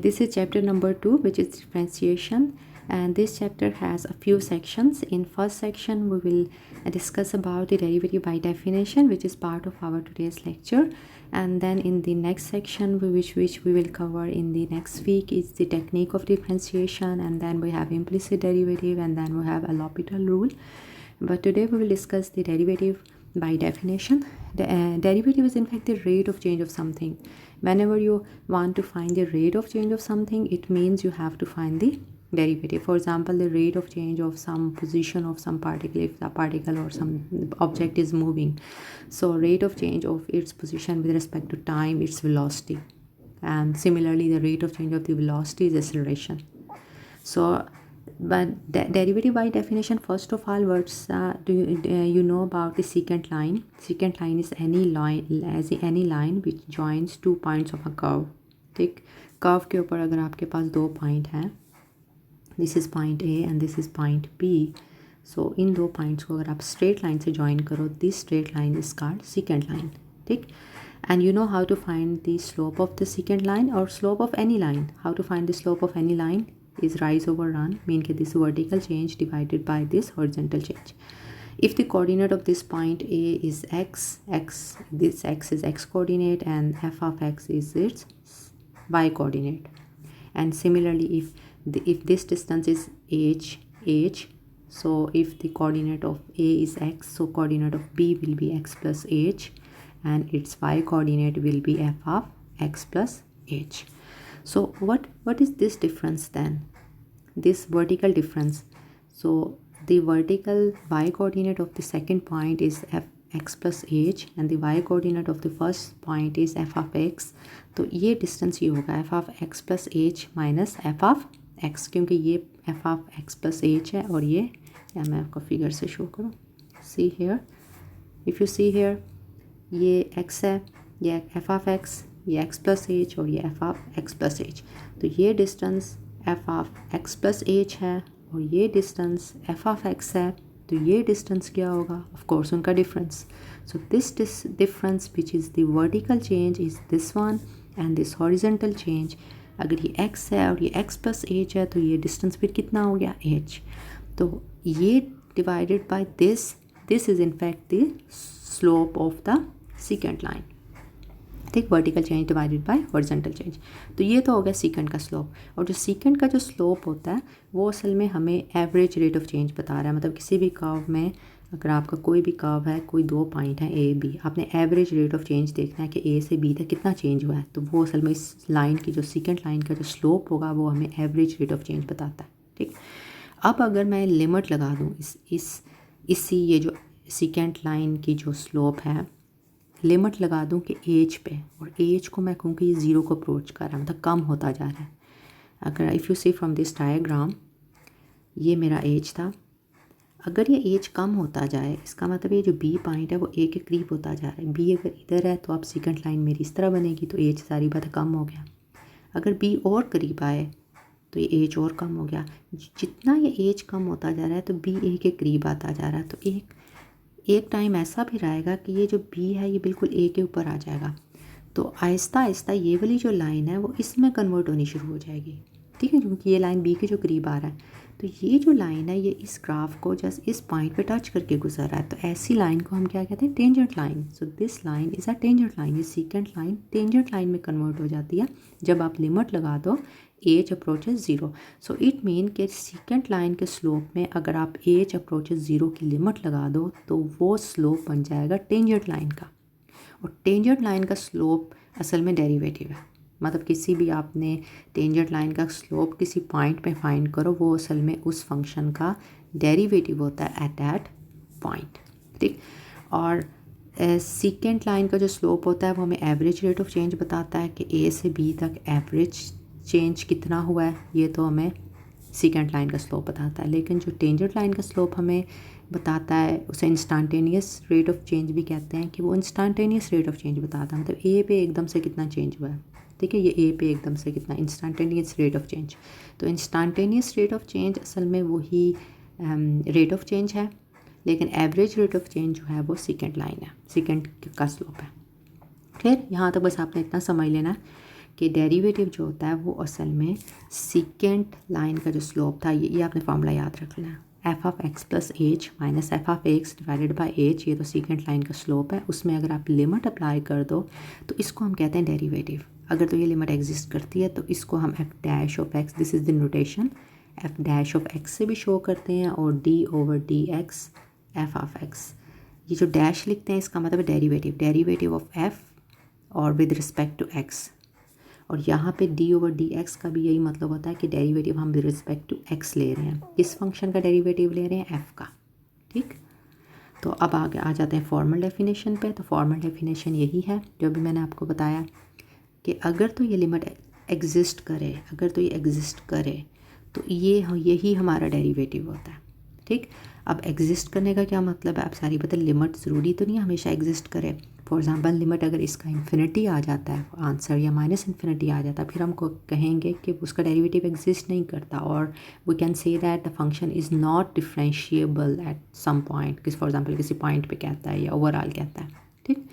This is chapter number 2, which is differentiation, and this chapter has a few sections. In first section we will discuss about the derivative by definition, which is part of our today's lecture, and then in the next section which we will cover in the next week is the technique of differentiation, and then we have implicit derivative, and then we have a L'Hopital rule. But today we will discuss the derivative by definition. The derivative is in fact the rate of change of something. Whenever you want to find the rate of change of something, it means you have to find the derivative. For example, the rate of change of some position of some particle, if the particle or some object is moving, so rate of change of its position with respect to time, its velocity, and similarly the rate of change of the velocity is acceleration. So but derivative by definition, first of all, what's you know about the secant line? Secant line is any line which joins 2 points of a curve. ठीक, curve के ऊपर अगर आपके पास 2 point हैं, this is point A and this is point B, so इन 2 points को अगर आप स्ट्रेट लाइन से ज्वाइन करो, this straight line is called secant line. ठीक, and you know how to find the slope of the secant line or slope of any line. How to find the slope of any line is rise over run, mean that this vertical change divided by this horizontal change. If the coordinate of this point A is x, this x is x coordinate and f of x is its y coordinate, and similarly if this distance is h, so if the coordinate of A is x, so coordinate of B will be x plus h, and its y coordinate will be f of x plus h. So what is this difference then? This vertical difference. So the vertical y coordinate of the second point is x plus h and the y coordinate of the first point is f of x. तो ये distance ये होगा f of x plus h minus f of x, क्योंकि ये f of x plus h है और ये या मैं आपको फिगर से शो करूँ. See here, if you see here, ये x है, ये f of x, ये x प्लस h और ये f of x plus h. तो ये distance f of x plus h है और ये डिस्टेंस f ऑफ x है, तो ये डिस्टेंस क्या होगा? ऑफ कोर्स उनका difference. So this difference which is the vertical change is this one and this horizontal change. अगर ये x है और ये x प्लस h है तो ये डिस्टेंस फिर कितना हो गया? h. तो ये divided by this is in fact the slope of the secant line. ठीक, vertical change divided by horizontal change. तो ये तो हो गया सीकेंट का स्लोप. और जो सीकेंट का जो स्लोप होता है वो असल में हमें एवरेज रेट ऑफ चेंज बता रहा है. मतलब किसी भी कर्व में अगर आपका कोई भी कर्व है, कोई 2 पॉइंट है ए बी, आपने एवरेज रेट ऑफ चेंज देखना है कि ए से बी तक कितना चेंज हुआ है. तो वो असल में इस लाइन की जो सीकेंट लाइन का जो स्लोप होगा वो हमें एवरेज रेट ऑफ चेंज बताता है. ठीक, अब अगर मैं लिमिट लगा दूँ इसी ये जो सीकेंट लाइन की जो स्लोप है, लिमिट लगा दूं कि एज पे, और एज को मैं कहूँ कि ये ज़ीरो को अप्रोच कर रहा है, मतलब कम होता जा रहा है. अगर if you see from this diagram, ये मेरा एज था. अगर ये एज कम होता जाए, इसका मतलब ये जो बी पॉइंट है वो ए के करीब होता जा रहा है. बी अगर इधर है तो अब सेकंड लाइन मेरी इस तरह बनेगी, तो एज सारी बात कम हो गया. अगर बी और करीब आए तो ये एज और कम हो गया. जितना ये एज कम होता जा रहा है तो बी ए के करीब आता जा रहा है. तो एक टाइम ऐसा भी रहेगा कि ये जो बी है ये बिल्कुल ए के ऊपर आ जाएगा. तो आहिस्ता आहिस्ता ये वाली जो लाइन है वो इसमें कन्वर्ट होनी शुरू हो जाएगी. ठीक है, क्योंकि ये लाइन बी के जो करीब आ रहा है, तो ये जो लाइन है ये इस ग्राफ को जस्ट इस पॉइंट पे टच करके गुजर रहा है. तो ऐसी लाइन को हम क्या कहते हैं? Tangent line. So this line is a tangent line. ये सीकेंट लाइन टेंजेंट लाइन में कन्वर्ट हो जाती है जब आप लिमिट लगा दो h approaches zero. So it mean कि सीकेंट लाइन के स्लोप में अगर आप एज अप्रोचेज ज़ीरो की लिमिट लगा दो तो वो स्लोप बन जाएगा टेंजेंट लाइन का. और टेंजेंट लाइन का स्लोप असल में डेरिवेटिव है. मतलब किसी भी आपने टेंजेंट लाइन का स्लोप किसी पॉइंट पे फाइंड करो, वो असल में उस फंक्शन का डेरिवेटिव होता है एट दैट पॉइंट. ठीक, और सीकेंट लाइन का जो स्लोप होता है वो हमें एवरेज रेट ऑफ चेंज बताता है कि ए से बी तक एवरेज चेंज कितना हुआ है. ये तो हमें सीकेंट लाइन का स्लोप बताता है. लेकिन जो टेंजेंट लाइन का स्लोप हमें बताता है उसे इंस्टेंटेनियस रेट ऑफ चेंज भी कहते हैं, कि वो इंस्टेंटेनियस रेट ऑफ चेंज बताता है. मतलब ए पे एकदम से कितना चेंज हुआ है. ठीक है, ये ए पे एकदम से कितना, इंस्टेंटेनियस रेट ऑफ चेंज. तो इंस्टेंटेनियस रेट ऑफ चेंज असल में वही रेट ऑफ चेंज है, लेकिन एवरेज रेट ऑफ चेंज जो है वो सीकेंट लाइन है, सीकेंट का स्लोप है. फिर यहाँ तक बस आपने इतना समझ लेना है कि डेरिवेटिव जो होता है वो असल में सीकेंट लाइन का जो स्लोप था, ये आपने फार्मूला याद रखना है, F of x plus H minus F of x divided by H, ये तो सीकेंट लाइन का स्लोप है। उसमें अगर आप लिमिट अप्लाई कर दो तो इसको हम कहते हैं डेरिवेटिव। अगर तो ये लिमिट एग्जिस्ट करती है तो इसको हम F dash of x, this is the notation, F dash of x से भी शो करते हैं, और D over D x F of x. ये जो डैश लिखते हैं इसका मतलब डेरिवेटिव, डेरिवेटिव ऑफ एफ और विद रिस्पेक्ट टू एक्स। और यहाँ पे डी ओवर डी एक्स का भी यही मतलब होता है कि डेरिवेटिव हम विद रिस्पेक्ट टू एक्स ले रहे हैं, इस फंक्शन का डेरिवेटिव ले रहे हैं एफ का। ठीक, तो अब आगे आ जाते हैं फॉर्मल डेफिनेशन पे। तो फॉर्मल डेफिनेशन यही है जो भी मैंने आपको बताया कि अगर तो ये लिमिट एग्जिस्ट करे, अगर तो ये एग्जिस्ट करे तो ये यही हमारा डेरिवेटिव होता है। ठीक, अब एग्जिस्ट करने का क्या मतलब है, आप सारी पता, लिमिट ज़रूरी तो नहीं हमेशा एग्जिस्ट करे। फॉर एग्जांपल लिमिट अगर इसका इन्फिनिटी आ जाता है आंसर, या माइनस इन्फिनिटी आ जाता है, फिर हमको कहेंगे कि उसका डेरिवेटिव एग्जिस्ट नहीं करता, और we can say that the function is not differentiable at some point, किस फॉर एग्जांपल किसी पॉइंट पे कहता है या ओवरऑल कहता है। ठीक,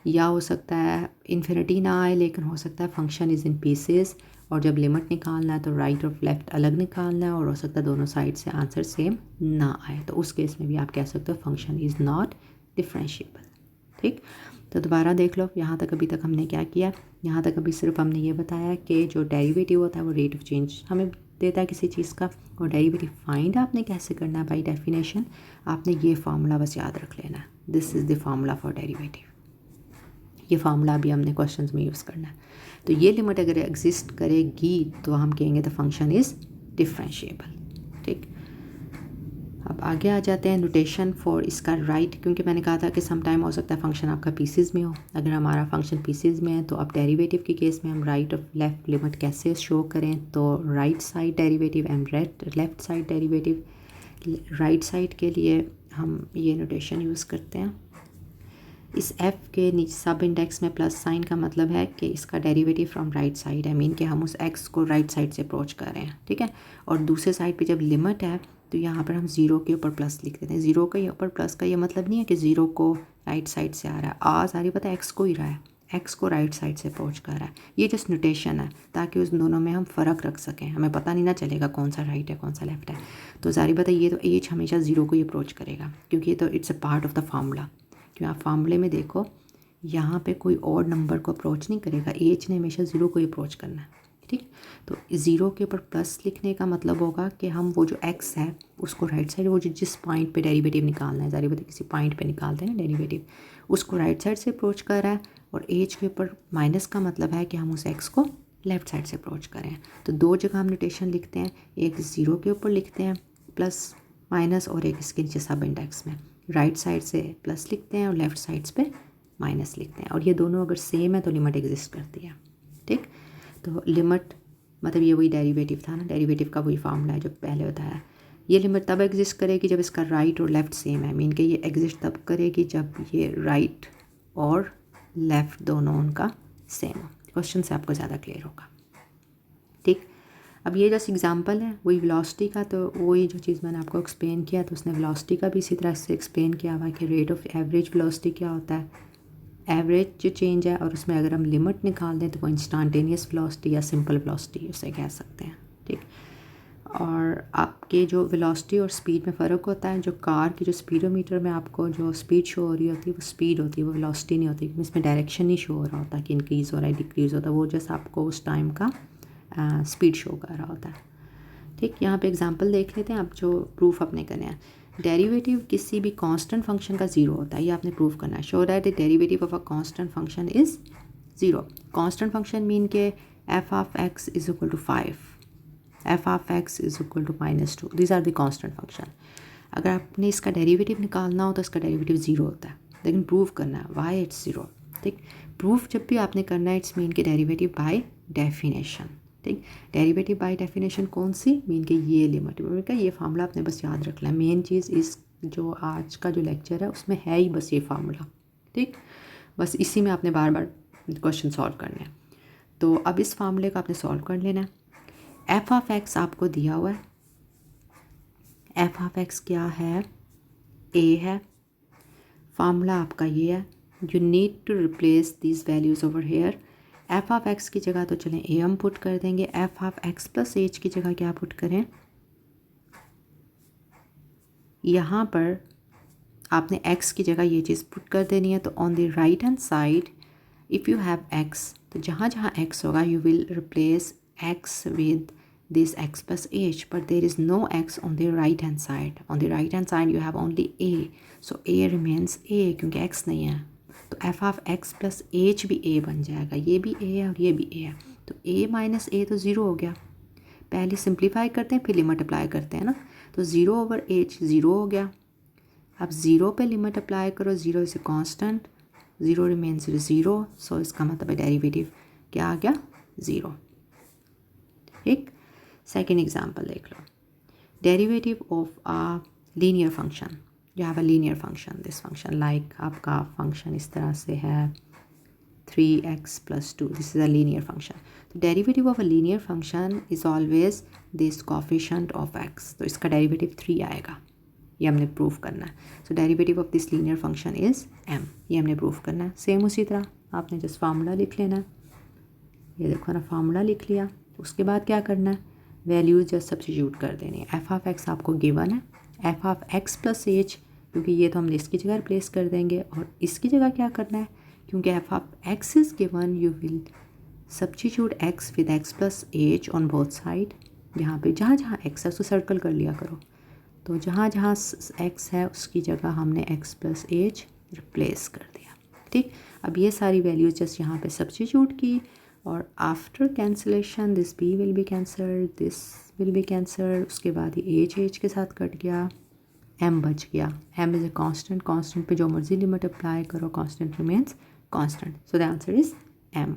या हो सकता है इन्फिनिटी ना आए लेकिन हो सकता है फंक्शन इज़ इन पीसेस, और जब लिमिट निकालना है तो राइट और लेफ़्ट अलग निकालना है, और हो सकता है दोनों साइड से आंसर सेम ना आए, तो उस केस में भी आप कह सकते हो फंक्शन इज़ नॉट डिफरेंशिएबल। ठीक, तो दोबारा देख लो, यहाँ तक अभी तक हमने क्या किया, यहाँ तक अभी सिर्फ हमने ये बताया कि जो डेरिवेटिव होता है वो रेट ऑफ चेंज हमें देता है किसी चीज़ का, और डेरिवेटिव फाइंड आपने कैसे करना है बाय डेफिनेशन, आपने ये फार्मूला बस याद रख लेना है, this is the formula for derivative. ये फार्मूला भी हमने क्वेश्चंस में यूज़ करना है। तो ये लिमिट अगर एग्जिस्ट करेगी तो हम कहेंगे द फंक्शन इज़ डिफरेंशिएबल। ठीक, अब आगे आ जाते हैं नोटेशन फॉर इसका राइट, क्योंकि मैंने कहा था कि सम टाइम हो सकता है फंक्शन आपका पीसेस में हो। अगर हमारा फंक्शन पीसेस में है तो अब डेरिवेटिव के केस में हम राइट और लेफ़्ट लिमिट कैसे शो करें, तो right side derivative and left side derivative. Right side के लिए हम ये नोटेशन यूज़ करते हैं, इस f के नीचे सब इंडेक्स में प्लस साइन का मतलब है कि इसका डेरिवेटिव फ्रॉम राइट साइड है, मीन कि हम उस x को राइट साइड से अप्रोच कर रहे हैं। ठीक है, और दूसरे साइड पे जब लिमिट है तो यहाँ पर हम ज़ीरो के ऊपर प्लस लिख देते हैं। ज़ीरो के ऊपर प्लस का ये मतलब नहीं है कि ज़ीरो को राइट साइड से आ रहा है, आ सारी पता है x को ही रहा है, x को राइट साइड से अप्रोच कर रहा है। ये जस्ट नोटेशन है ताकि उस दोनों में हम फ़र्क रख सकें, हमें पता नहीं ना चलेगा कौन सा राइट है कौन सा लेफ्ट है। तो सारी पता ये तो एच हमेशा ज़ीरो को ही अप्रोच करेगा, क्योंकि ये तो it's a part of the formula. क्यों आप फार्मूले में देखो यहाँ पे कोई और नंबर को अप्रोच नहीं करेगा, एच ने हमेशा ज़ीरो को ही अप्रोच करना है। ठीक, तो ज़ीरो के ऊपर प्लस लिखने का मतलब होगा कि हम वो जो x है उसको राइट साइड, वो जो जिस पॉइंट पे डेरिवेटिव निकालना है, जारी बात है किसी पॉइंट पे निकालते हैं ना डेरिवेटिव, उसको राइट साइड से अप्रोच कर रहा है, और एच के ऊपर माइनस का मतलब है कि हम उस x को लेफ़्ट साइड से अप्रोच करें। तो दो जगह हम नोटेशन लिखते हैं, एक ज़ीरो के ऊपर लिखते हैं प्लस माइनस, और एक इसके नीचे सब इंडेक्स में राइट साइड से प्लस लिखते हैं और लेफ़्ट साइड्स पे माइनस लिखते हैं, और ये दोनों अगर सेम है तो लिमिट एग्जिस्ट करती है। ठीक, तो लिमिट मतलब ये वही डेरिवेटिव था ना, डेरिवेटिव का वही फार्मूला है जो पहले बताया। ये लिमिट तब एग्जिस्ट करेगी जब इसका राइट और लेफ़्ट सेम है, मीन कि ये एग्जिस्ट तब करेगी जब ये राइट और लेफ़्ट दोनों उनका सेम हो। क्वेश्चन से आपको ज़्यादा क्लियर होगा। ठीक, अब ये जैसे एग्जांपल है वही वेलोसिटी का, तो वही जो चीज़ मैंने आपको एक्सप्लेन किया तो उसने वेलोसिटी का भी इसी तरह से एक्सप्लेन किया हुआ कि रेट ऑफ एवरेज वेलोसिटी क्या होता है, एवरेज जो चेंज है, और उसमें अगर हम लिमिट निकाल दें तो वो इंस्टेंटेनियस वेलोसिटी या सिंपल वेलोसिटी उसे कह सकते हैं। ठीक, और आपके जो वेलोसिटी और स्पीड में फ़र्क होता है, जो कार की जो स्पीडोमीटर में आपको जो स्पीड शो हो रही होती है वो स्पीड होती है, वो वेलोसिटी नहीं होती, इसमें डायरेक्शन नहीं शो हो रहा होता कि इंक्रीज़ हो रहा है डिक्रीज़ होता है, वो जैसे आपको उस टाइम का स्पीड शो कर रहा होता है। ठीक, यहाँ पे एग्जांपल देख लेते हैं, आप जो प्रूफ अपने करने हैं। डेरिवेटिव किसी भी कांस्टेंट फंक्शन का ज़ीरो होता है, ये आपने प्रूव करना है। Show that the derivative of a constant function is zero. Constant function mean के F of X is equal to 5, F of X is equal to -2, these are the constant function. अगर आपने इसका derivative निकालना हो तो इसका derivative zero होता है, लेकिन प्रूव करना है वाई इट्स ज़ीरो। ठीक, प्रूफ जब भी आपने करना है इट्स मीन के डेरिवेटिव बाय डेफिनेशन। ठीक, डेरिवेटिव बाय डेफिनेशन कौन सी, मीन के ये लिमिट का ये फार्मूला आपने बस याद रखना है। मेन चीज़ इस जो आज का जो लेक्चर है उसमें है ही बस ये फार्मूला। ठीक, बस इसी में आपने बार बार क्वेश्चन सॉल्व करने हैं। तो अब इस फार्मूले को आपने सॉल्व कर लेना है। एफ ऑफ एक्स आपको दिया हुआ है, एफ ऑफ एक्स क्या है, ए है, फार्मूला आपका ये है। You need to replace this values over here f of x की जगह तो चलें ए हम पुट कर देंगे, f of x plus h की जगह क्या पुट करें, यहाँ पर आपने x की जगह ये चीज़ पुट कर देनी है। तो on the right hand side if you have x, तो जहाँ जहाँ x होगा you will replace x with this x plus h, but there is no x on the right hand side. On the right hand side you have only a, so a remains a क्योंकि x नहीं है। तो f of x plus h भी a बन जाएगा, ये भी a है और ये भी a है, तो a माइनस a तो ज़ीरो हो गया। पहले सिंप्लीफाई करते हैं फिर लिमिट अप्लाई करते हैं ना, तो ज़ीरो ओवर h ज़ीरो हो गया। अब ज़ीरो पे लिमिट अप्लाई करो, zero is a constant, zero remains zero, so इसका मतलब है डेरिवेटिव क्या आ गया, ज़ीरो। ठीक, सेकेंड एग्जाम्पल देख लो, derivative of a linear function. You have a linear function, this function like आपका फंक्शन इस तरह से है 3x plus 2, this is a linear function. तो derivative of a linear function is always this coefficient of x, तो इसका derivative 3 आएगा, ये हमने प्रूव करना है। So derivative of this linear function is m, ये हमने प्रूव करना है। सेम उसी तरह आपने जस्ट फार्मूला लिख लेना है, ये देखो ना फार्मूला लिख लिया। उसके बाद क्या करना है, वैल्यूज जस्ट सब्स्टिट्यूट कर देनी है। एफ ऑफ एक्स आपको गिवन है, F of x plus H, क्योंकि ये तो हम इसकी जगह रिप्लेस कर देंगे, और इसकी जगह क्या करना है, क्योंकि F of x is given you will substitute x with x plus H on both side. यहाँ पे जहाँ जहाँ एक्स है उसको सर्कल कर लिया करो, तो जहाँ जहाँ एक्स है उसकी जगह हमने एक्स प्लस एच रिप्लेस कर दिया। ठीक, अब ये सारी वैल्यूज जस्ट यहाँ पे सब्स्टिट्यूट की, और after cancellation this B will be cancelled, this will be cancelled, उसके बाद ये एच के साथ कट गया, m बच गया। m is a constant, constant पे जो मर्जी लिमिट अप्लाई करो constant remains constant, so the answer is m।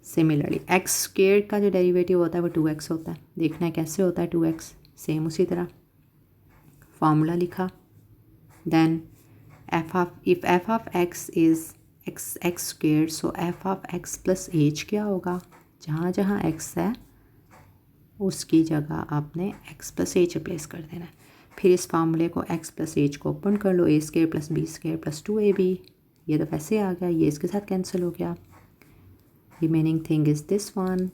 Similarly x squared का जो डेरिवेटिव होता है वो 2x होता है, देखना है कैसे होता है 2x। सेम उसी तरह फार्मूला लिखा, then if f of x is x squared, so f of x plus h क्या होगा, जहाँ जहाँ x है उसकी जगह आपने x प्लस एच रिप्लेस कर देना है। फिर इस फार्मूले को x प्लस एच को ओपन कर लो, a square plus b square plus 2ab, ये तो वैसे आ गया, ये इसके साथ कैंसिल हो गया। Remaining thing is this one,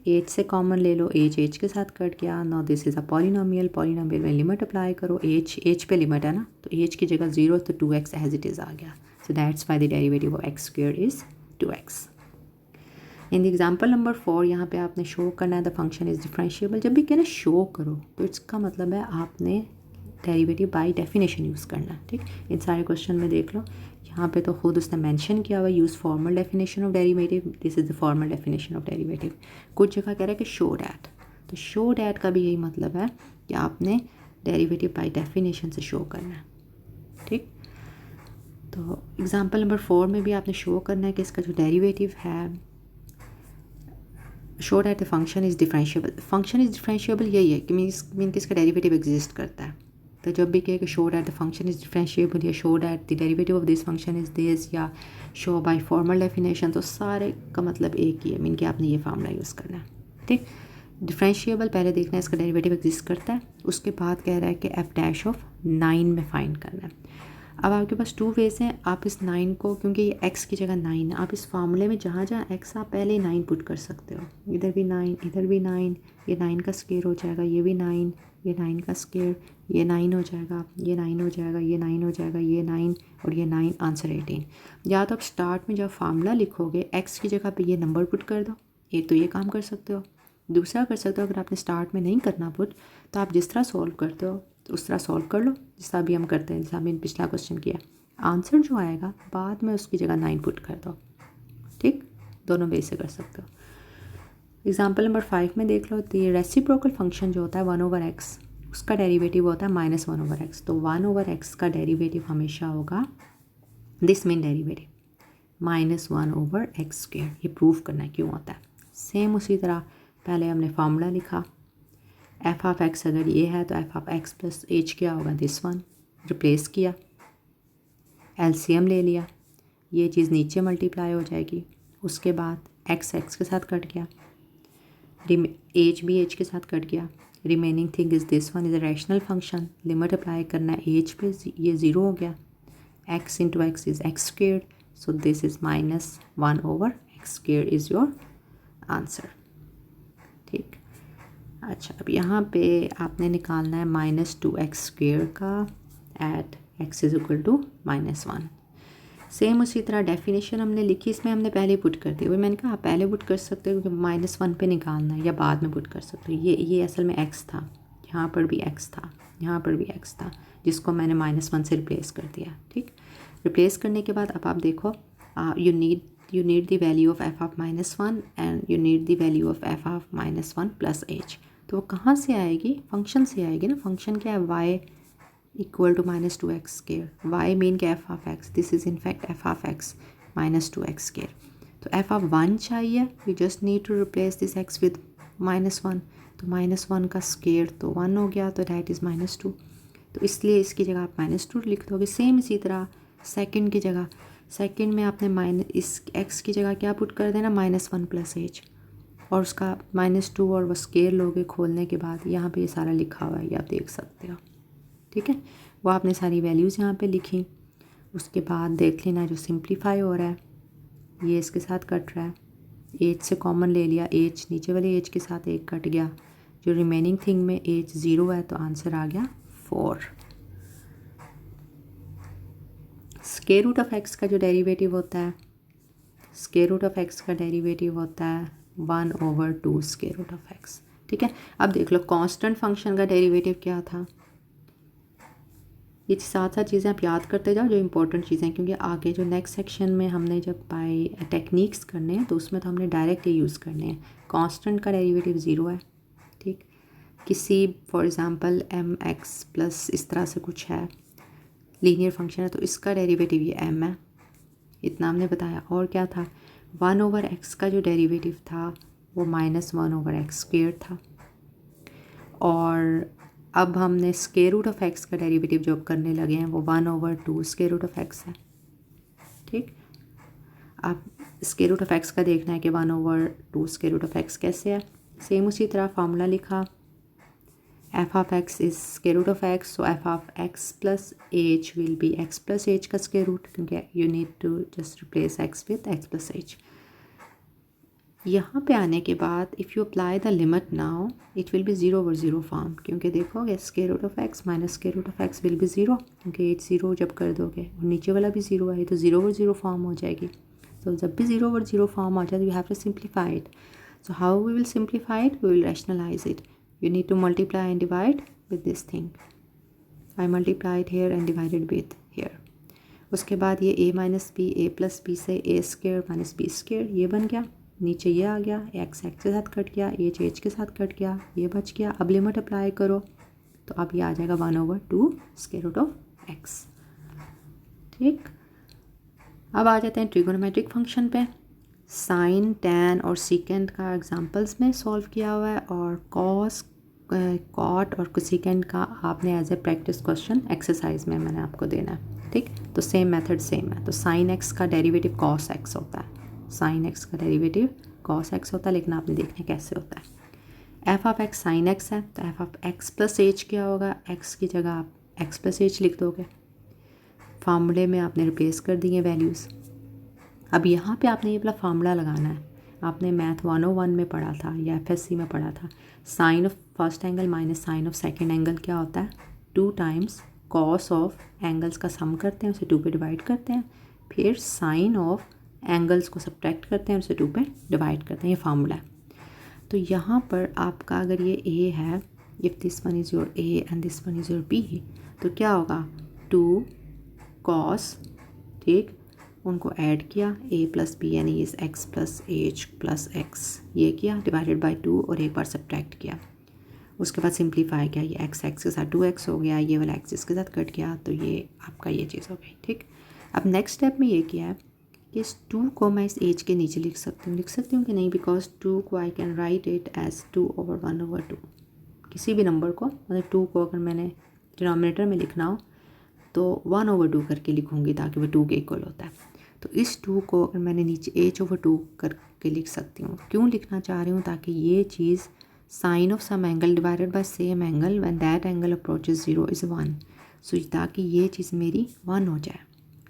H से कॉमन ले लो, एच के साथ कट गया। Now this is a polynomial, polynomial में लिमिट अप्लाई करो, एच पे लिमिट है ना, तो एच की जगह 0, तो 2x एज इट इज़ आ गया। So that's why the derivative of x square is 2x। In the example number 4 यहाँ पे आपने शो करना है द फंक्शन इज़ डिफरेंशिएबल। जब भी कहना शो करो तो इसका मतलब है आपने डेरिवेटिव बाय डेफिनेशन यूज़ करना है। ठीक, इन सारे क्वेश्चन में देख लो, यहाँ पे तो खुद उसने मेंशन किया हुआ use formal definition of derivative, this is the formal definition of derivative. कुछ जगह कह रहा है कि शो डैट, तो शो डैट का भी यही मतलब है कि आपने डेरिवेटिव बाय डेफिनेशन से शो करना है। ठीक, तो एग्जाम्पल नंबर 4 में भी आपने शो करना है कि इसका जो डेरिवेटिव है, show that the function is differentiable. Function is differentiable यही है कि मीन कि इसका डेरिवेटिव एग्जिस्ट करता है। तो जब भी कहे कि show that the function is differentiable या show that the derivative of this function is this या शो बाय फॉर्मल डेफिनेशन, तो सारे का मतलब एक ही है, मीन कि आपने ये फार्मूला यूज़ करना है। ठीक, डिफरेंशिएबल पहले देखना है इसका डेरिवेटिव एग्जिस्ट करता है, उसके बाद कह रहा है कि एफ डैश ऑफ 9 में फाइंड करना है। अब आपके पास 2 वेज हैं, आप इस 9 को, क्योंकि ये x की जगह 9 है, आप इस फार्मूले में जहाँ जहाँ x आप पहले 9 पुट कर सकते हो, इधर भी 9, इधर भी 9, ये 9 का स्क्वायर हो जाएगा, ये भी 9, ये 9 का स्क्वायर, ये 9 हो जाएगा, ये 9 हो जाएगा, ये 9 हो जाएगा, ये 9 और ये 9, आंसर 18। या तो आप स्टार्ट में जब फार्मूला लिखोगे x की जगह पे ये नंबर पुट कर दो, एक तो ये काम कर सकते हो। दूसरा कर सकते हो, अगर आपने स्टार्ट में नहीं करना पुट, तो आप जिस तरह सॉल्व करते हो तो उस तरह सॉल्व कर लो, जिस तरह भी हम करते हैं, जैसा हमने पिछला क्वेश्चन किया। आंसर जो आएगा बाद में उसकी जगह 9 पुट कर दो। ठीक, दोनों वे से कर सकते हो। एग्जाम्पल नंबर 5 में देख लो, तो ये रेसिप्रोकल फंक्शन जो होता है 1/x, उसका डेरिवेटिव होता है -1/x। तो 1/x का डेरिवेटिव हमेशा होगा दिस मीन डेरिवेटिव -1/x²। ये प्रूव करना है क्यों होता है। सेम उसी तरह पहले हमने फार्मूला लिखा, एफ ऑफ एक्स अगर ये है तो F of x plus h क्या होगा, दिस वन, रिप्लेस किया, एलसीएम ले लिया, ये चीज़ नीचे मल्टीप्लाई हो जाएगी, उसके बाद एक्स एक्स के साथ कट गया, एच भी एच के साथ कट गया, remaining thing is this one is a rational function, limit apply करना है एच पे, ये 0 हो गया, x into x is x squared, so this is -1/x² is your answer. ठीक, अच्छा अब यहाँ पे आपने निकालना है -2x² का at x is equal to -1। Same उसी तरह डेफिनेशन हमने लिखी, इसमें हमने पहले पुट कर दी। वही मैंने कहा आप पहले पुट कर सकते हो क्योंकि -1 पे निकालना है, या बाद में पुट कर सकते हो। ये असल में x था, यहाँ पर भी x था, यहाँ पर भी x था, जिसको मैंने -1 से रिप्लेस कर दिया। ठीक, रिप्लेस करने के बाद अब आप देखो you need the value of f(-1) and you need the value of f(-1 + h). तो वो कहाँ से आएगी? फंक्शन से आएगी ना। फंक्शन क्या है? y equal to -2x²। y mean के f(x), this is in fact f(x) -2x²। तो f(1) चाहिए, you just need to replace this x with -1। तो -1 का स्क्वायर तो 1 हो गया, तो दैट इज़ -2। तो इसलिए इसकी जगह आप -2 लिख दोगे। सेम इसी तरह सेकंड की जगह, सेकंड में आपने इस x की जगह क्या पुट कर देना? -1 + h, और उसका -2 और वो स्क्वायर लोगे खोलने के बाद। यहाँ पे ये सारा लिखा हुआ है, ये आप देख सकते हो। ठीक है, वो आपने सारी वैल्यूज़ यहाँ पे लिखी। उसके बाद देख लेना जो सिंप्लीफाई हो रहा है, ये इसके साथ कट रहा है, एज से कॉमन ले लिया, एज नीचे वाले एज के साथ एक कट गया, जो रिमेनिंग थिंग में एज 0 है, तो आंसर आ गया 4। स्क्वायर रूट ऑफ x का जो डेरिवेटिव होता है, स्क्वायर रूट ऑफ x का डेरिवेटिव होता है 1/2 स्क्वायर रूट ऑफ x। ठीक है, अब देख लो कांस्टेंट फंक्शन का डेरिवेटिव क्या था। ये साथ साथ चीज़ें आप याद करते जाओ जो इंपॉर्टेंट चीज़ें, क्योंकि आगे जो नेक्स्ट सेक्शन में हमने जब बाय टेक्निक्स करने हैं तो उसमें तो हमने डायरेक्ट ये यूज़ करने हैं। कांस्टेंट का डेरिवेटिव 0 है। ठीक, किसी फॉर एग्जांपल mx+ इस तरह से कुछ है, लीनियर फंक्शन है, तो इसका डेरिवेटिव ये m है, इतना हमने बताया। और क्या था? 1/x का जो डेरिवेटिव था वो -1/x² था। और अब हमने स्क्वायर रूट ऑफ x का डेरिवेटिव जो करने लगे हैं वो 1/2 स्क्वायर रूट ऑफ x है। ठीक, अब स्क्वायर रूट ऑफ x का देखना है कि 1/2 स्क्वायर रूट ऑफ x कैसे है। सेम उसी तरह फार्मूला लिखा, f(x) is square root of x, so f(x + h) will be x + h का स्क्वायर रूट, क्योंकि you need to just replace x with x + h। यहाँ पे आने के बाद if you apply the limit now it will be 0/0 form, क्योंकि देखोगे square root of x minus square root of x will be 0, क्योंकि H 0 जब कर दोगे और नीचे वाला भी 0 है तो 0/0 फॉर्म हो जाएगी। तो जब भी 0/0 फॉर्म हो जाए तो you have to simplify it. So how we will simplify it? We will rationalise it. You need to multiply and divide with this thing. I multiplied here and divided with here. उसके बाद ये a - b, a + b से a² - b², ये बन गया। नीचे ये आ गया, x के साथ कट गया, h के साथ कट गया, ये बच गया। अब लिमिट अप्लाई करो तो अब ये आ जाएगा 1/2 स्क्वायर रूट ऑफ x। ठीक, अब आ जाते हैं ट्रिगोनोमेट्रिक फंक्शन पे। साइन, टैन और सीकेंट का एग्जांपल्स में सॉल्व किया हुआ है, और कॉस, कॉट और कोसेकेंट का आपने as a practice question exercise में मैंने आपको देना है। ठीक, तो सेम मेथड सेम है। तो साइन x का डेरिवेटिव कॉस x होता है, साइन x का डेरिवेटिव कॉस x होता है, लेकिन आपने देखना कैसे होता है। f(x) साइन x है, तो f(x + h) क्या होगा? x की जगह आप x + h लिख दोगे। फार्मूले में आपने रिप्लेस कर दिए वैल्यूज़। अब यहाँ पे आपने ये वाला फार्मूला लगाना है। आपने मैथ 101 में पढ़ा था या FSC में पढ़ा था, sine of first angle minus sine of second angle क्या होता है? 2 टाइम्स कॉस ऑफ एंगल्स का सम करते हैं, उसे 2 पे डिवाइड करते हैं, फिर साइन ऑफ एंगल्स को सब्ट्रैक्ट करते हैं, उसे 2 पे डिवाइड करते हैं। ये फार्मूला है। तो यहाँ पर आपका अगर ये a है, if this one is your a and this one is your b, तो क्या होगा? 2 कॉस, ठीक, उनको ऐड किया, a + b यानी इज़ x + h + x, ये किया डिवाइडेड बाय 2 और एक बार सब्ट्रैक्ट किया। उसके बाद सिंप्लीफाई किया, ये x के साथ 2x हो गया, ये वाला x इसके साथ कट गया, तो ये आपका ये चीज़ हो गई। ठीक, अब नेक्स्ट स्टेप में ये किया है कि इस 2 को मैं इस h के नीचे लिख सकती हूँ कि नहीं? बिकॉज 2 को I can write it as 2/1/2। किसी भी नंबर को, मतलब 2 को अगर मैंने डिनोमिनेटर में लिखना हो तो 1/2 करके लिखूँगी, ताकि वो 2 के इक्वल होता है। तो इस 2 को अगर मैंने नीचे h/2 करके लिख सकती हूँ। क्यों लिखना चाह रही हूँ? ताकि ये चीज़ sine of some angle divided by same angle when that angle approaches 0 is 1, so ताकि ये चीज़ मेरी 1 हो जाए।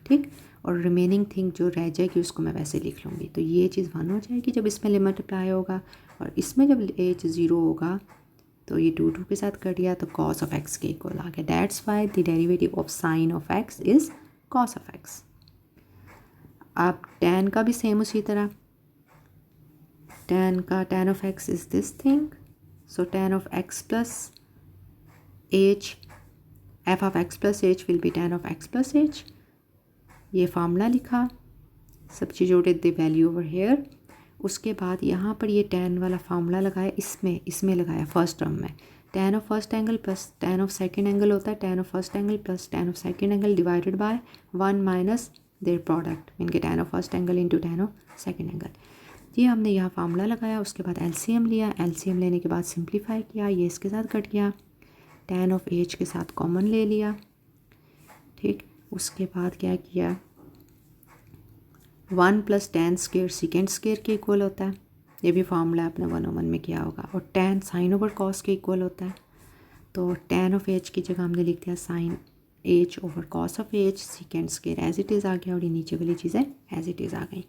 ठीक, और रिमेनिंग थिंग जो रह जाएगी उसको मैं वैसे लिख लूँगी। तो ये चीज़ 1 हो जाएगी जब इसमें लिमिट अप्लाई होगा, और इसमें जब एच 0 होगा तो ये 2 के साथ कट गया, तो कॉस ऑफ एक्स के इक्वल आ गया। That's why the derivative of sine of x is cos of x. अब tan का भी सेम उसी तरह, tan of x is this thing, so tan of x plus H, F of x plus H will be tan of x plus H. ये formula लिखा, substituted the value over here. उसके बाद यहाँ पर ये tan वाला formula लगाया, इसमें लगाया फर्स्ट टर्म में। tan of first angle plus tan of second angle होता है tan of first angle plus tan of second angle divided bye 1 minus their product, इनके tan of first angle into tan of second angle. ये हमने यहाँ formula लगाया। उसके बाद LCM लिया, एलसीएम लेने के बाद सिंप्लीफाई किया, ये इसके साथ कट गया, tan ऑफ एच के साथ कॉमन ले लिया, ठीक। उसके बाद क्या किया, 1 plus tan square second square के इक्वल होता है, ये भी फार्मूला आपने 101 में किया होगा। और tan साइन ओवर कॉस के इक्वल होता है, तो tan ऑफ एच की जगह हमने लिख दिया sine H over cos of H second square as it is आ गया, और ये नीचे वाली चीज़ें एज इट इज़ आ गई।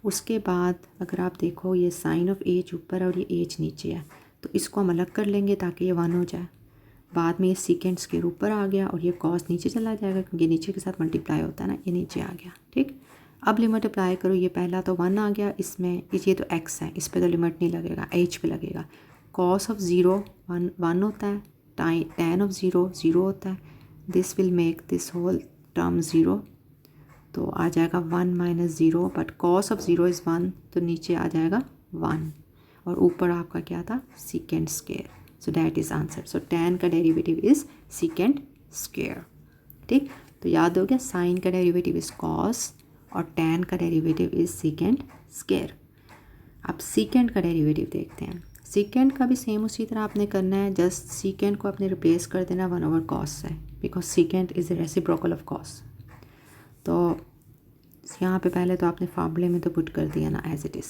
उसके बाद अगर आप देखो ये साइन ऑफ एच ऊपर और ये एच नीचे है, तो इसको हम अलग कर लेंगे ताकि ये 1 हो जाए। बाद में ये सेकेंड स्क्वायर ऊपर आ गया और ये कॉस नीचे चला जाएगा, क्योंकि नीचे के साथ मल्टीप्लाई होता है ना, ये नीचे आ गया, ठीक। अब लिमिट अप्लाई करो, ये पहला तो 1 आ गया, इसमें ये तो x है, इस पे तो लिमिट नहीं लगेगा, h पे लगेगा। कॉस ऑफ 0 1 होता है, tan ऑफ 0 0 होता है, this will make this whole term 0, तो आ जाएगा 1 minus 0, but cos of 0 is 1, तो नीचे आ जाएगा 1, और ऊपर आपका क्या था, second square, so that is answer. So tan का डेरिवेटिव इज़ सेकेंड स्क्वायर, ठीक। तो याद हो गया, साइन का डेरिवेटिव इज़ कॉस और tan का डेरिवेटिव इज़ सेकेंड स्क्वायर। अब सेकेंड का डेरिवेटिव देखते हैं। सेकेंड का भी सेम उसी तरह आपने करना है, जस्ट सेकेंड को आपने रिप्लेस कर देना 1 ओवर कॉस से, because second is the reciprocal of cos. तो यहाँ पे पहले तो आपने फार्मूले में तो पुट कर दिया ना एज इट इज़,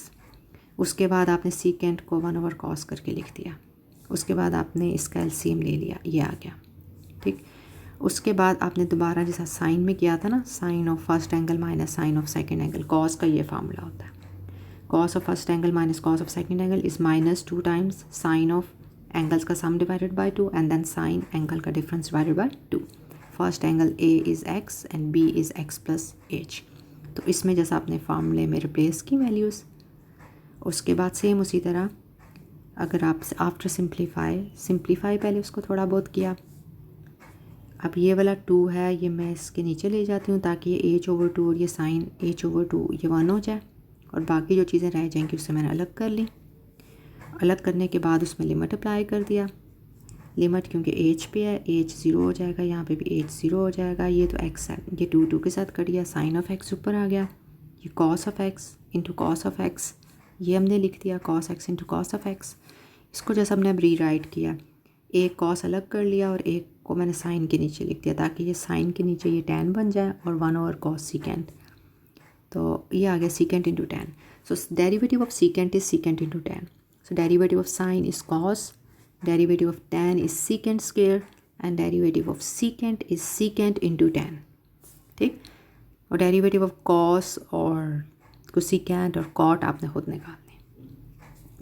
उसके बाद आपने सेकेंड को 1 ओवर कॉस करके लिख दिया, उसके बाद आपने इसका एलसीएम ले लिया, ये आ गया, ठीक। उसके बाद आपने दोबारा जैसा साइन में किया था ना, sine of first angle minus sine of second angle, cos का ये फार्मूला होता है, cos of first angle minus cos of second angle is minus 2 times sine of angles का sum divided by 2 and then sine angle का difference divided by 2। First angle A is X and B is X plus H. तो इसमें जैसा आपने फार्मूले में replace की values, उसके बाद सेम उसी तरह अगर आप आफ्टर सिंप्लीफाई पहले उसको थोड़ा बहुत किया। अब ये वाला 2 है, ये मैं इसके नीचे ले जाती हूँ ताकि ये h ओवर 2 और ये साइन h ओवर 2 ये 1 हो जाए, और बाकी जो चीज़ें रह जाएंगी उससे मैंने अलग कर ली। अलग करने के बाद उसमें लिमिट अप्लाई कर दिया, लिमिट क्योंकि h पे है, h 0 हो जाएगा, यहाँ पे भी h 0 हो जाएगा, ये तो x है, ये 2 के साथ कट गया, साइन ऑफ x ऊपर आ गया, ये cos of x into cos of x, ये हमने लिख दिया cos x into cos of x। इसको जैसा हमने अब री राइट किया, एक कॉस अलग कर लिया और एक को मैंने साइन के नीचे लिख दिया ताकि ये साइन के नीचे ये tan बन जाए और 1 ओवर कॉस सीकेंट, तो ये आ गया secant into tan। So derivative of secant is secant into tan। So derivative of sine is cos, derivative of tan is secant square and derivative of secant is secant into tan, ठीक। और derivative of cos और cosecant और cot आपने खुद निकालने।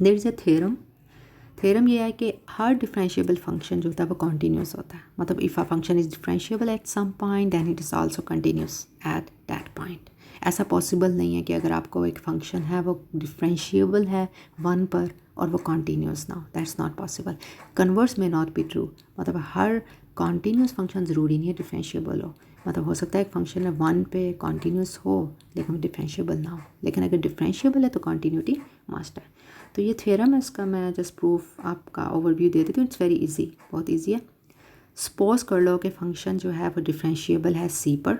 There is a theorem ये है कि हर डिफरेंशिएबल फंक्शन जो होता है वो कॉन्टीन्यूस होता है, मतलब if a function is differentiable at some point then it is also continuous at that point. ऐसा पॉसिबल नहीं है कि अगर आपको एक फंक्शन है वो डिफरेंशिएबल है 1 पर और वो कॉन्टीन्यूस ना हो, दैट्स नॉट पॉसिबल। कन्वर्स में नॉट बी ट्रू, मतलब हर कॉन्टीन्यूस फंक्शन ज़रूरी नहीं है डिफरेंशिएबल हो, मतलब हो सकता है एक फंक्शन है 1 पे कॉन्टीन्यूस हो लेकिन डिफरेंशिएबल ना हो, लेकिन अगर डिफरेंशिएबल है तो कॉन्टीन्यूटी मस्ट है। तो ये थ्योरम है, इसका मैं जस्ट प्रूफ आपका ओवरव्यू दे देती हूँ, इट्स वेरी इजी, बहुत इजी है। सपोज कर लो कि फंक्शन जो है वो डिफरेंशिएबल है सी पर,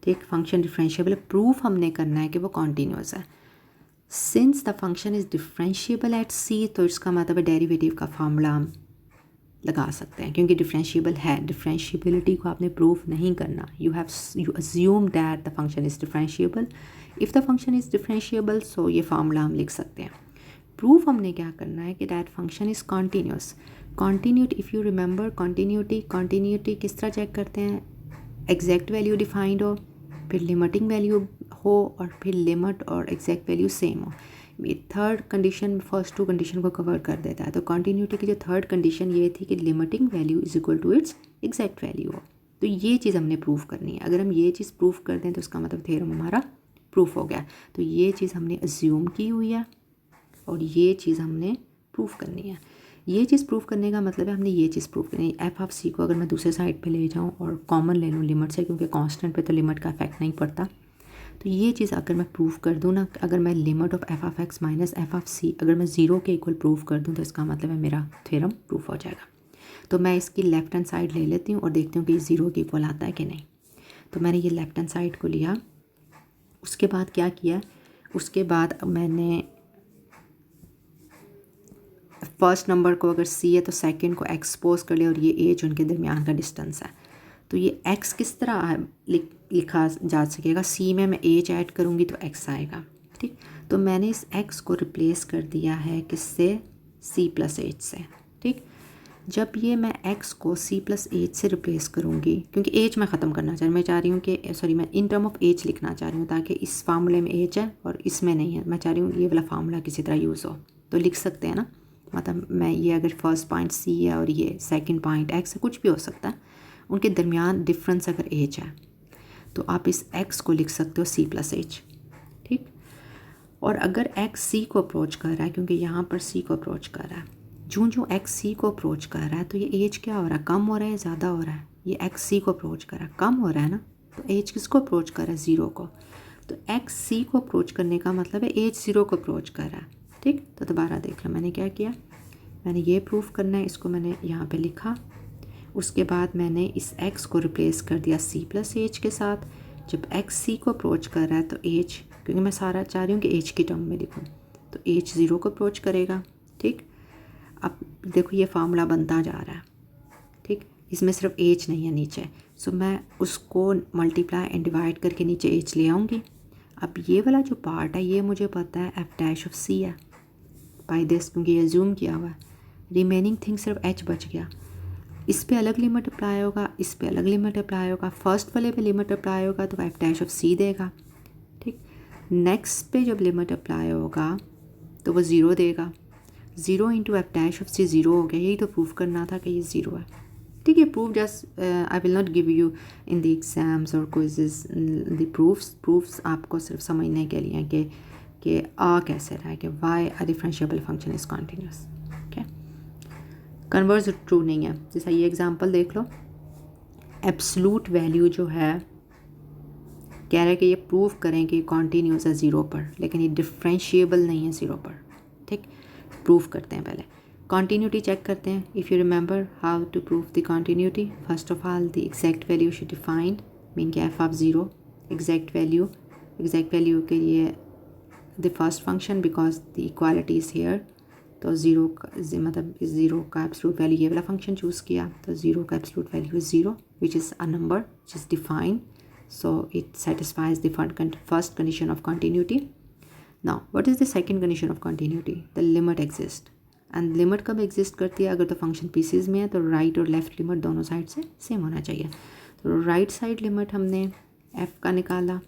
ठीक, फंक्शन डिफरेंशिएबल है, प्रूफ हमने करना है कि वो कॉन्टीन्यूस है। Since the function is differentiable at C, तो इसका मतलब है डेरिवेटिव का फार्मूला हम लगा सकते हैं, क्योंकि डिफरेंशिएबल है, डिफरेंशिएबिलिटी को आपने प्रूफ नहीं करना, you assume that the function is differentiable. If the function is differentiable so ये फार्मूला हम लिख सकते हैं। प्रूफ हमने क्या करना है कि that function is continuous. Continuity, if you remember continuity किस तरह चेक करते हैं, एग्जैक्ट वैल्यू डिफाइंड हो फिर लिमिटिंग वैल्यू हो और फिर लिमिट और एग्जैक्ट वैल्यू सेम हो। Third condition first two condition को कवर कर देता है। तो कॉन्टीन्यूटी की जो थर्ड कंडीशन ये थी कि limiting value is equal to its exact value हो। तो ये चीज़ हमने प्रूव करनी है। अगर हम ये चीज़ प्रूव कर दें तो उसका मतलब थ्योरम हमारा प्रूफ हो गया। तो ये चीज़ हमने अज्यूम की हुई है और ये चीज़ हमने प्रूफ करनी है। ये चीज़ प्रूफ करने का मतलब है हमने ये चीज़ प्रूफ करनी है। एफ ऑफ सी को अगर मैं दूसरे साइड पे ले जाऊँ और कॉमन ले लूँ लिमिट से, क्योंकि कांस्टेंट पे तो लिमिट का इफेक्ट नहीं पड़ता, तो ये चीज़ अगर मैं प्रूफ कर दूँ ना, अगर मैं limit of F of X minus F of C अगर मैं ज़ीरो के इक्वल प्रूफ कर दूँ तो इसका मतलब है मेरा थ्योरम प्रूफ हो जाएगा। तो मैं इसकी लेफ्ट हैंड साइड ले लेती हूँ और देखती हूँ कि ज़ीरो के इक्वल आता है कि नहीं। तो मैंने ये लेफ्ट हैंड साइड को लिया। उसके बाद क्या किया, उसके बाद मैंने फर्स्ट नंबर को अगर सी है तो सेकंड को एक्सपोज कर लिया और ये एज उनके दरमियान का डिस्टेंस है। तो ये एक्स किस तरह लिखा जा सकेगा, सी में मैं एज ऐड करूँगी तो एक्स आएगा। ठीक, तो मैंने इस एक्स को रिप्लेस कर दिया है किससे, सी प्लस एज से। ठीक, जब ये मैं एक्स को सी प्लस एज से रिप्लेस करूँगी, क्योंकि एज मैं ख़त्म करना चाह रही हूँ, मैं चाह रही हूँ कि सॉरी मैं इन टर्म ऑफ एज लिखना चाह रही हूँ ताकि इस फार्मूले में एज है और इसमें नहीं है। मैं चाह रही हूँ ये वाला फार्मूला किसी तरह यूज़ हो, तो लिख सकते हैं ना। मतलब मैं ये अगर फर्स्ट पॉइंट सी है और ये सेकंड पॉइंट एक्स है, कुछ भी हो सकता है, उनके दरमियान डिफरेंस अगर एज है तो आप इस एक्स को लिख सकते हो सी प्लस एज। ठीक, और अगर एक्स सी को अप्रोच कर रहा है, क्योंकि यहाँ पर सी को अप्रोच कर रहा है, जो एक्स सी को अप्रोच कर रहा है तो ये एज क्या हो रहा है, कम हो रहा है ज़्यादा हो रहा है। ये एक्स सी को अप्रोच कर रहा है, कम हो रहा है ना, तो एज किसको अप्रोच कर रहा है, ज़ीरो को। तो एक्स सी को अप्रोच करने का मतलब है एज ज़ीरो को अप्रोच कर रहा है। ठीक, तो दोबारा देख लो मैंने क्या किया, मैंने ये प्रूफ करना है, इसको मैंने यहाँ पे लिखा। उसके बाद मैंने इस एक्स को रिप्लेस कर दिया सी प्लस एज के साथ। जब एक्स सी को अप्रोच कर रहा है तो एज, क्योंकि मैं सारा चाह रही हूँ कि एज की टर्म में लिखूँ, तो एज ज़ीरो को अप्रोच करेगा। ठीक, अब देखो ये फार्मूला बनता जा रहा है। ठीक, इसमें सिर्फ एज नहीं है नीचे, सो मैं उसको मल्टीप्लाई एंड डिवाइड करके नीचे एज ले आऊँगी। अब ये वाला जो पार्ट है ये मुझे पता है एफ डैश ऑफ सी है बाई दिस, क्योंकि ये जूम किया हुआ है। रिमेनिंग थिंग सिर्फ एच बच गया। इस पे अलग लिमिट अप्लाई होगा, इस पे अलग लिमिट अप्लाई होगा। फर्स्ट वाले पे लिमिट अप्लाई होगा तो एफ डैश ऑफ सी देगा। ठीक, नेक्स्ट पे जब लिमिट अप्लाई होगा तो वो ज़ीरो देगा। Zero into F dash of C zero हो गया। यही तो प्रूफ करना था कि ये ज़ीरो है। ठीक है, proof just I will not give you in the exams और क्विज़ेस द प्रूफ्स आपको सिर्फ समझने के लिए कि आ कैसे रहा है, कि why a differentiable function is continuous. Okay, converse true नहीं है। जैसा ये एग्जांपल देख लो, एब्सलूट वैल्यू जो है कह रहा है कि ये प्रूफ करें कि कॉन्टीन्यूस है ज़ीरो पर, लेकिन ये डिफरेंशिएबल नहीं है ज़ीरो पर। ठीक, प्रूफ करते हैं पहले, कॉन्टीन्यूटी चेक करते हैं। If you remember how to prove the continuity, first of all the exact value should defined, mean कि F of zero exact value के लिए the first function because the equality is here, तो zero का मतलब zero का absolute value ये वाला function choose किया, तो ज़ीरो का absolute value is zero which is a number which is defined, so it satisfies the first condition of continuity. Now what is the second condition of continuity? The limit exists, and limit कब exist करती है, अगर तो function PCs में है तो right और left limit दोनों साइड से सेम होना चाहिए। तो राइट साइड लिमिट हमने एफ का निकाला,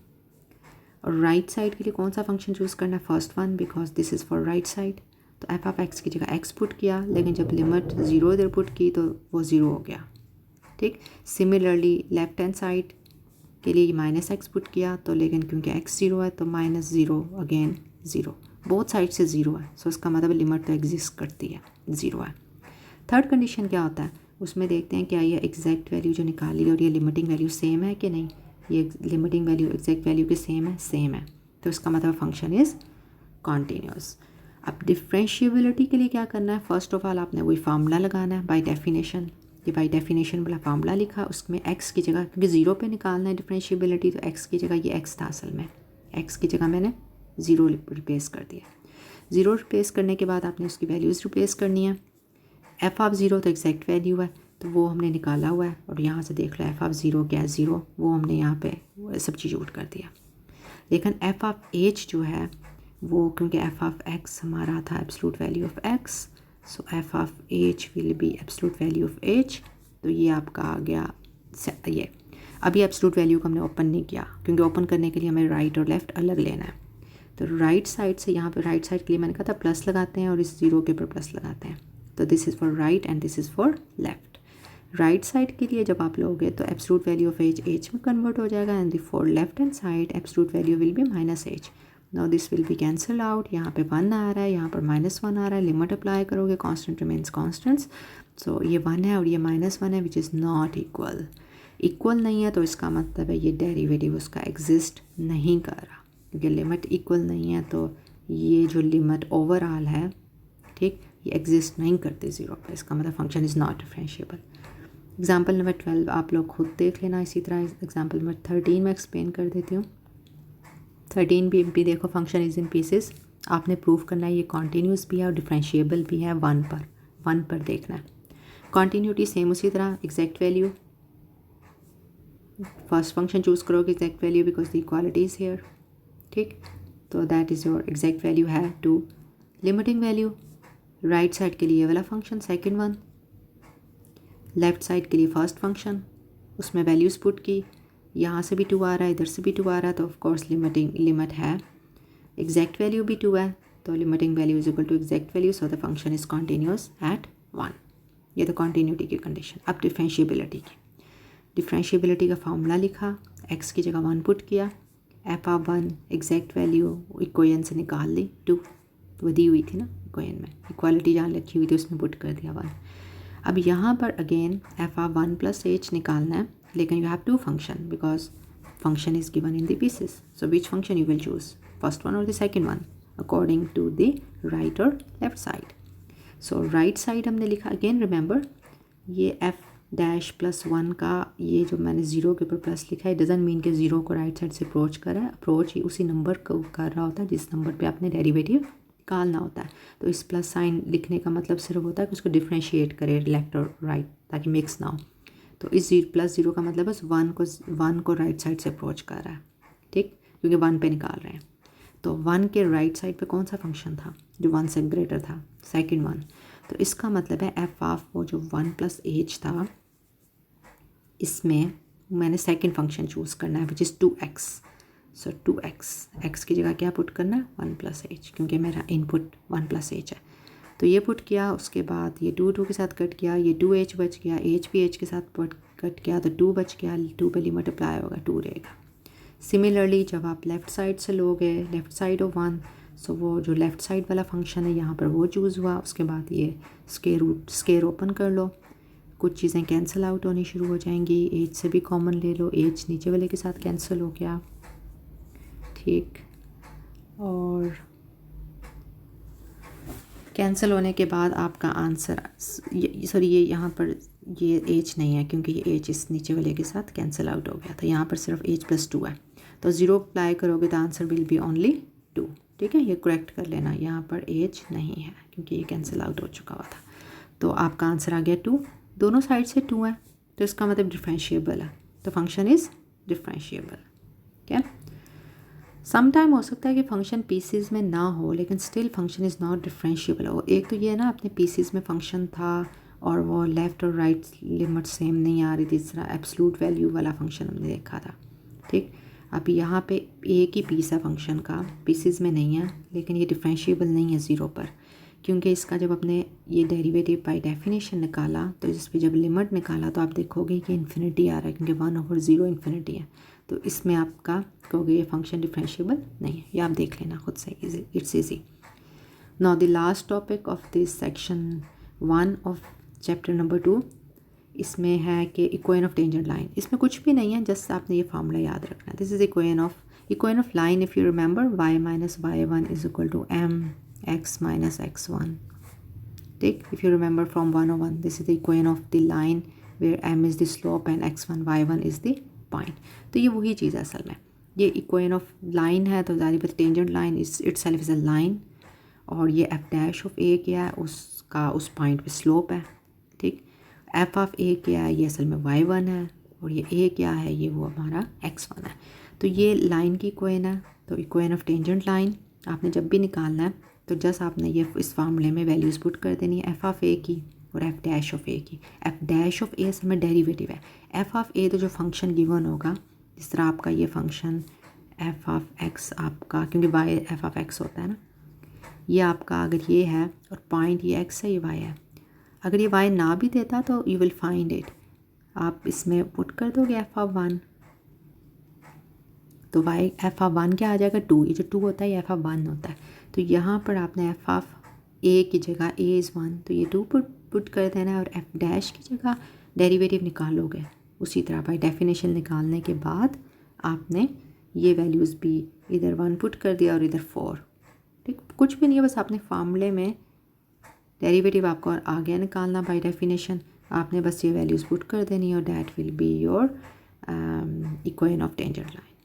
और राइट साइड के लिए कौन सा फंक्शन चूज़ करना है, first one, because this is for right side. तो एफ ऑफ एक्स की जगह एक्स पुट किया, लेकिन जब लिमिट ज़ीरो इधर पुट की तो वो ज़ीरो हो गया। ठीक, सिमिलरली लेफ्ट हैंड साइड के लिए माइनस एक्स पुट किया, तो लेकिन क्योंकि एक्स ज़ीरो है तो minus zero again zero, both side से ज़ीरो है, सो इसका मतलब लिमिट तो एग्जिस्ट करती है, ज़ीरो है। थर्ड कंडीशन क्या होता है, उसमें देखते हैं क्या ये एग्जैक्ट वैल्यू जो निकाली और ये लिमिटिंग वैल्यू सेम है कि नहीं। ये लिमिटिंग वैल्यू एग्जैक्ट वैल्यू के सेम है, तो इसका मतलब फंक्शन इज़ कॉन्टीन्यूस। अब डिफ्रेंशिएबिलिटी के लिए क्या करना है, फर्स्ट ऑफ ऑल आपने वही फार्मूला लगाना है बाय डेफिनेशन। ये बाई डेफिनेशन वाला फार्मूला लिखा, उसमें एक्स की जगह, क्योंकि ज़ीरो पे निकालना है डिफरेंशिएबिलिटी, तो एक्स की जगह ये एक्स था असल में, एक्स की जगह मैंने ज़ीरो रिप्लेस कर दिया। ज़ीरो रिप्लेस करने के बाद आपने उसकी वैल्यूज़ रिप्लेस करनी है। एफ ऑफ ज़ीरो तो एग्जैक्ट वैल्यू है, तो वो हमने निकाला हुआ है, और यहाँ से देख लो एफ ऑफ ज़ीरो क्या है, ज़ीरो, वो हमने यहाँ पे सब्स्टिट्यूट कर दिया। लेकिन एफ ऑफ एच जो है वो, क्योंकि एफ ऑफ एक्स हमारा था absolute value of x, so f of H will be absolute value of H, तो ये आपका आ गया ये। अभी एब्सोल्यूट वैल्यू को हमने ओपन नहीं किया क्योंकि ओपन करने के लिए हमें राइट और लेफ़्ट अलग लेना है। तो राइट साइड से यहाँ पे राइट साइड के लिए मैंने कहा था प्लस लगाते हैं और इस ज़ीरो के ऊपर प्लस लगाते हैं। तो this is for right and this is for left. Right side के लिए जब आप लोगे तो एब्सोल्यूट वैल्यू ऑफ एच में कन्वर्ट हो जाएगा and for left hand side absolute value will be minus H. Now this will B cancel out. यहाँ पे 1 आ रहा है, यहाँ पर -1 आ रहा है। लिमिट अप्लाई करोगे, कांस्टेंट रिमेन्स कांस्टेंट्स। सो ये 1 है और ये -1 है which is not equal. Equal नहीं है तो इसका मतलब है ये डेरिवेटिव उसका एग्जिस्ट नहीं कर रहा, क्योंकि लिमिट इक्वल नहीं है तो ये जो लिमिट ओवरऑल है, ठीक, ये एग्जिस्ट नहीं करते ज़ीरो पर। इसका मतलब function is not differentiable. Example number 12 आप लोग खुद देख लेना। इसी तरह एग्जाम्पल नंबर 13 में एक्सप्लेन कर देती हूँ। 13 भी देखो, फंक्शन इज़ इन पीसेस। आपने प्रूव करना है ये कॉन्टीन्यूस भी है और डिफरेंशिएबल भी है। 1 पर देखना है। कॉन्टीन्यूटी सेम उसी तरह, exact value first function choose करोगे exact value because the equality is here, ठीक। तो that is your exact value है 2। लिमिटिंग वैल्यू राइट साइड के लिए वाला function second one, left side के लिए फर्स्ट फंक्शन, उसमें वैल्यूज़ पुट की। यहाँ से भी 2 आ रहा है, इधर से भी 2 आ रहा है, तो ऑफ कोर्स लिमिट है। एग्जैक्ट वैल्यू भी 2 है तो limiting value is equal to exact value, so the function is continuous at 1। ये तो कॉन्टीन्यूटी की कंडीशन। अब डिफरेंशिएबिलिटी का फार्मूला लिखा, x की जगह 1 पुट किया, f(1) एग्जैक्ट वैल्यू इक्वेशन से निकाल ली 2, तो दी हुई थी ना इक्वेशन में, इक्वालिटी जहाँ लिखी हुई थी उसमें पुट कर दिया 1। अब यहाँ पर अगेन f(1 + h) निकालना है, लेकिन you have 2 function because function is given in the pieces. So which function you will choose, first one और the second one, according to the right और left side. So right side हमने लिखा, again remember ये f'+1 का ये जो मैंने zero के ऊपर प्लस लिखा है, डजंट मीन कि ज़ीरो को राइट साइड से अप्रोच कर रहा है। अप्रोच ही उसी नंबर को कर रहा होता है जिस नंबर पे आपने डेरिवेटिव निकालना होता है। तो इस प्लस साइन लिखने का मतलब सिर्फ होता है कि उसको डिफ्रेंशिएट करे लेफ्ट और राइट, ताकि मिक्स ना हो। तो इस +0 का मतलब बस 1 को राइट साइड से अप्रोच कर रहा है, ठीक, क्योंकि 1 पे निकाल रहे हैं। तो 1 के राइट साइड पे कौन सा फंक्शन था जो 1 से ग्रेटर था, सेकंड वन। तो इसका मतलब है f ऑफ वो जो 1 + h था, इसमें मैंने सेकंड फंक्शन चूज़ करना है which is 2x। So 2x, x की जगह क्या पुट करना है 1 + h, क्योंकि मेरा इनपुट 1 + h है। तो ये पुट किया, उसके बाद ये 2 के साथ कट किया, ये 2h बच गया, h भी h के साथ कट किया तो 2 बच गया, 2 पे लिमिट अप्लाई होगा 2 रहेगा। सिमिलरली जब आप लेफ़्ट साइड से लोगे, लेफ़्ट साइड ऑफ 1, सो वो जो लेफ़्ट साइड वाला फंक्शन है यहाँ पर वो चूज़ हुआ। उसके बाद ये स्केयर ओपन कर लो, कुछ चीज़ें कैंसिल आउट होनी शुरू हो जाएंगी। एज से भी कॉमन ले लो, एज नीचे वाले के साथ कैंसिल हो गया, ठीक। और कैंसिल होने के बाद आपका आंसर, सॉरी ये यहाँ पर ये एज नहीं है क्योंकि ये एज इस नीचे वाले के साथ कैंसिल आउट हो गया था। यहाँ पर सिर्फ एज +2 है, तो 0 अप्लाई करोगे तो आंसर विल बी ओनली 2, ठीक है। ये करेक्ट कर लेना, यहाँ पर एज नहीं है क्योंकि ये कैंसिल आउट हो चुका हुआ था। तो आपका आंसर आ गया 2। दोनों साइड से 2 है तो इसका मतलब डिफरेंशिएबल है, तो फंक्शन इज़ डिफरेंशिएबल, क्या। सम टाइम हो सकता है कि फंक्शन पीसीज में ना हो लेकिन still function is not differentiable हो। एक तो ये ना अपने पीसीज में फंक्शन था और वो लेफ़्ट और राइट लिमिट सेम नहीं आ रही थी, इस तरह एब्सोल्यूट वैल्यू वाला फंक्शन हमने देखा था, ठीक। अब यहाँ पे एक ही पीस है फंक्शन का, पीसीज में नहीं है, लेकिन ये डिफरेंशिएबल नहीं है 0 पर, क्योंकि इसका जब अपने ये डेरिवेटिव बाय डेफिनेशन निकाला तो इस पर जब लिमिट निकाला तो आप देखोगे कि इन्फिनिटी आ रहा है, क्योंकि 1/0 इन्फिनिटी है। तो इसमें आपका कहोगे ये फंक्शन डिफरेंशिएबल नहीं है, ये आप देख लेना खुद से, it's easy. Now the last topic of this section 1 of chapter number 2, इसमें है कि इक्वेशन ऑफ टेंजेंट लाइन। इसमें कुछ भी नहीं है, जस्ट आपने ये फार्मूला याद रखना है। This is equation of line, if you remember y - y1 is equal to mx - x1, ठीक। If you remember from 101, this is the equation of the line where m is the slope and x1 y1 is the point. तो ये वही चीज़ है असल में, ये equation of line है, तो ज़ाहिर बात tangent line itself is a line, और ये f' ऑफ a क्या है, उसका उस पॉइंट पे स्लोप है, ठीक। f ऑफ a क्या है, ये असल में y1 है, और ये a क्या है, ये वो हमारा x1 है। तो ये लाइन की इक्वेशन है। तो इक्वेशन ऑफ टेंजेंट लाइन आपने जब भी निकालना है तो जस्ट आपने ये इस फार्मूले में वैल्यूज़ पुट कर देनी है, f ऑफ a की और एफ डैश ऑफ ए की। एफ डैश ऑफ ए से हमें डेरिवेटिव है। एफ ऑफ ए तो जो फंक्शन गिवन होगा, जिस तरह आपका ये फंक्शन एफ ऑफ एक्स आपका, क्योंकि वाई एफ ऑफ एक्स होता है ना, ये आपका अगर ये है और पॉइंट ये एक्स है, ये वाई है। अगर ये वाई ना भी देता तो यू विल फाइंड इट, आप इसमें पुट कर दोगे एफ ऑफ 1, तो वाई एफ ऑफ 1 क्या आ जाएगा 2, ये जो 2 होता है ये एफ ऑफ 1 होता है। तो यहाँ पर आपने एफ ऑफ ए की जगह ए इज़ 1, तो ये 2 पुट कर देना है और एफ डैश की जगह डेरिवेटिव निकालोगे। उसी तरह बाय डेफिनेशन निकालने के बाद आपने ये वैल्यूज़ भी इधर 1 पुट कर दिया और इधर 4। ठीक, कुछ भी नहीं है, बस आपने फार्मूले में डेरिवेटिव आपको आ गया निकालना बाय डेफिनेशन, आपने बस ये वैल्यूज़ पुट कर देनी और that will be your equation of tangent line.